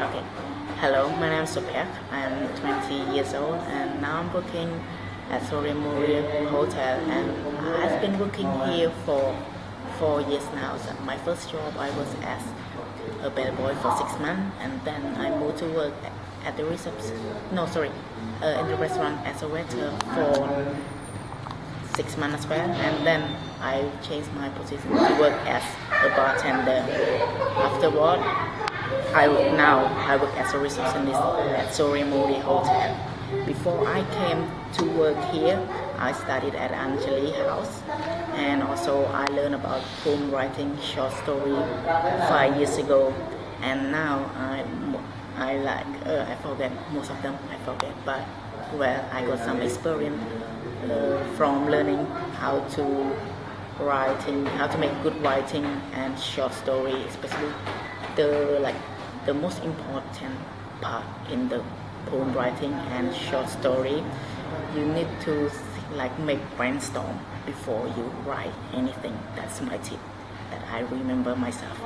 Okay. Hello, my name is Sapheak. I'm 20 years old and now I'm working at Sorimuri Hotel and I've been working here for 4 years now. So my first job I was as a bellboy for 6 months and then I moved to work at the reception. No, sorry, in the restaurant as a waiter for 6 months as well, and then I changed my position to work as a bartender. Afterward, I work as a receptionist at Sorimuri Hotel. Before I came to work here, I studied at Anjali House, and also I learned about poem writing, short story 5 years ago, and now I forget most of them. I forget, but well, I got some experience from learning how to how to make good writing and short story, especially the most important part in the poem writing and short story. You need to make brainstorm before you write anything. That's my tip that I remember myself,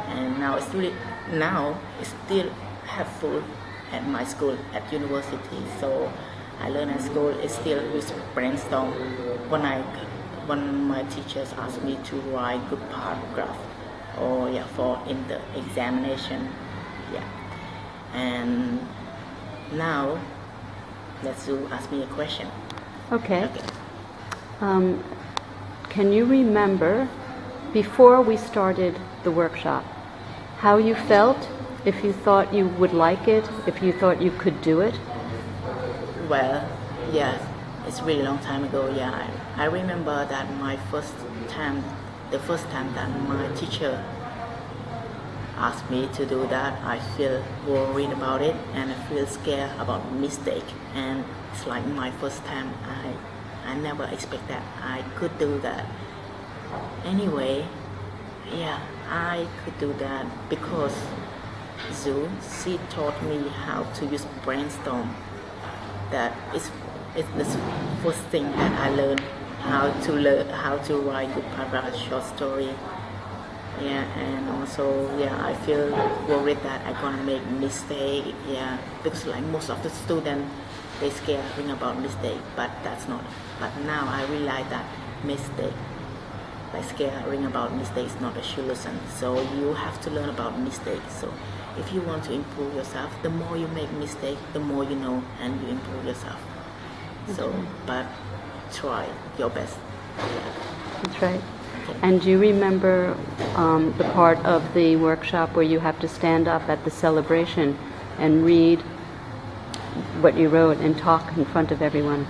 and now it's still helpful at my school at university. So I learn at school is still with brainstorm when my teachers ask me to write good paragraph or for in the examination. And now let's ask me a question. Okay. Can you remember before we started the workshop how you felt, if you thought you would like it, if you thought you could do it? Well, yeah, it's really long time ago. I remember that the first time that my teacher asked me to do that, I feel worried about it and I feel scared about mistake. And it's like my first time. I never expect that I could do that. Anyway, I could do that because she taught me how to use brainstorm. That is the first thing that I learned how to write good paragraph short story. And also I feel worried that I'm gonna make mistake. Because most of the students they scared about mistake, but that's not. But now I realize that scaring about mistakes is not a solution. So you have to learn about mistakes. So if you want to improve yourself, the more you make mistakes, the more you know and you improve yourself. So, but try your best. That's right. And do you remember the part of the workshop where you have to stand up at the celebration and read what you wrote and talk in front of everyone?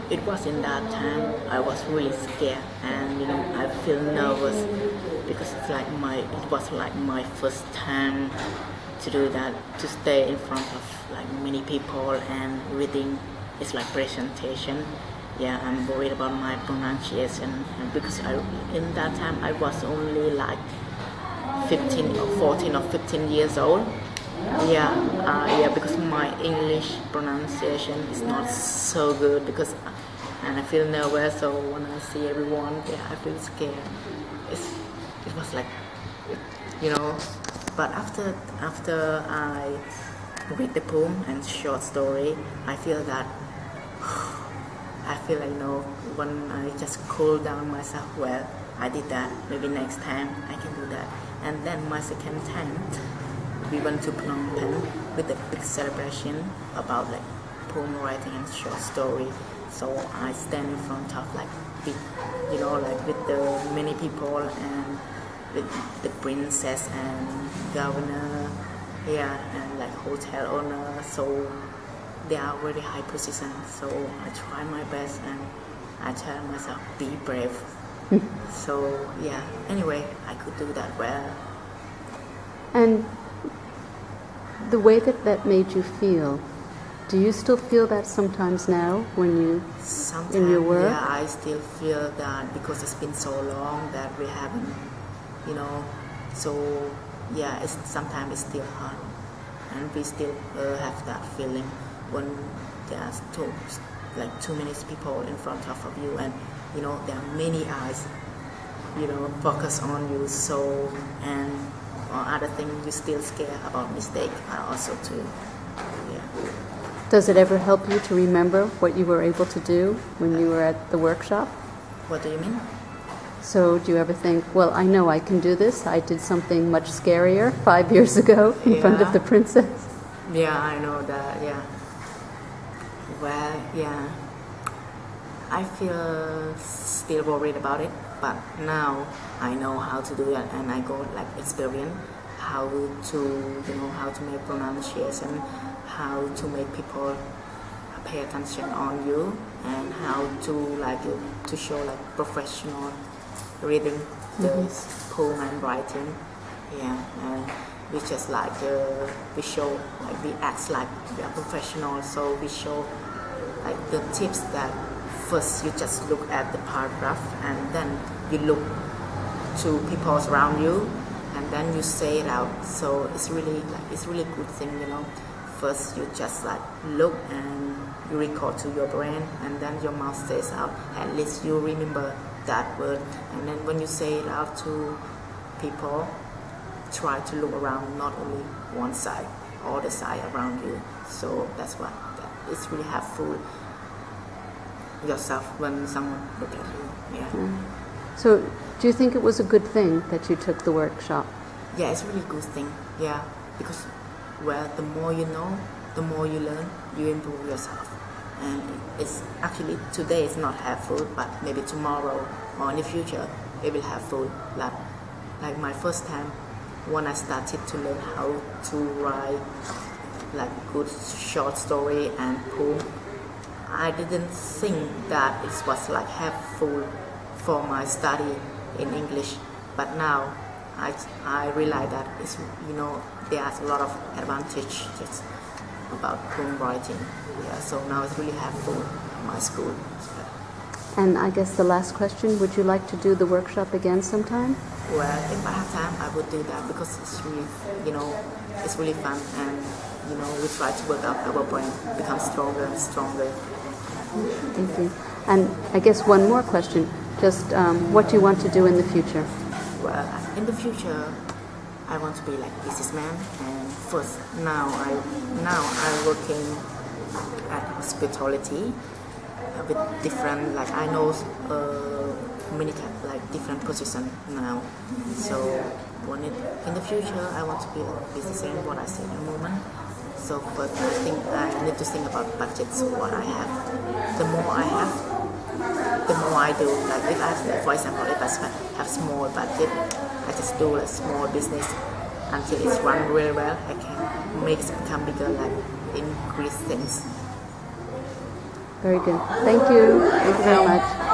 It was in that time I was really scared and I feel nervous because it was my first time to do that, to stay in front of many people and reading. It's like presentation. I'm worried about my pronunciation, and because in that time I was only 14 or 15 years old. Because my English pronunciation is not so good and I feel nervous. So when I see everyone, I feel scared. It was but after I read the poem and short story, I feel when I just cool down myself. Well, I did that. Maybe next time I can do that. And then my second time, we went to Phnom Penh with a big celebration about poem writing and short story. So I stand in front of with the many people and with the princess and governor, and hotel owner. So they are very high position. So I try my best and I tell myself be brave. So anyway, I could do that well. And the way that made you feel, do you still feel that sometimes now when you in your work? I still feel that because it's been so long that we haven't, so sometimes it's still hard and we still have that feeling when there's too many people in front of you and there are many eyes focus on you. So and other thing you still scared about mistake also too. Yeah. Does it ever help you to remember what you were able to do when you were at the workshop? What do you mean? So do you ever think, well, I know I can do this. I did something much scarier 5 years ago in front of the princess. Yeah, I know that, yeah. Well, yeah. I feel still worried about it, but now I know how to do it, and I got like experience how to make pronunciation, how to make people pay attention on you, and how to show like professional reading the poem and writing. Yeah, and we just we show like we act like we are professional, so we show like the tips that first you just look at the paragraph and then you look to people around you and then you say it out. So it's really good thing, First you just like look and you record to your brain and then your mouth says out. At least you remember that word, and then when you say it out to people, try to look around, not only one side, all the side around you. So that's what it's really helpful yourself when someone look at you. Yeah. So do you think it was a good thing that you took the workshop? Yeah, it's really good thing. Yeah, because the more you know, the more you learn, you improve yourself. And it's actually today it's not helpful, but maybe tomorrow or in the future it will helpful. Like my first time when I started to learn how to write like good short story and poem, I didn't think that it was like helpful for my study in English. But now I realize that it's there's a lot of advantages about poem writing. Yeah, so now it's really helpful in my school. And I guess the last question, would you like to do the workshop again sometime? Well, if I have time, I would do that because it's really, it's really fun, and we try to work out our brain, become stronger and stronger. Thank you. And I guess one more question, just what do you want to do in the future? Well, in the future, I want to be like businessman, and first now I'm working at hospitality with different, like I know many like different position now. So in the future I want to be a businessman, what I say at the moment. So but I think I need to think about budgets, what I have. The more I have, the more I do. Like if I have, for example, if I have small budget, I just do a small business until it's run really well. I can make it become bigger, like increase things. Very good. Thank you. Thank you very much.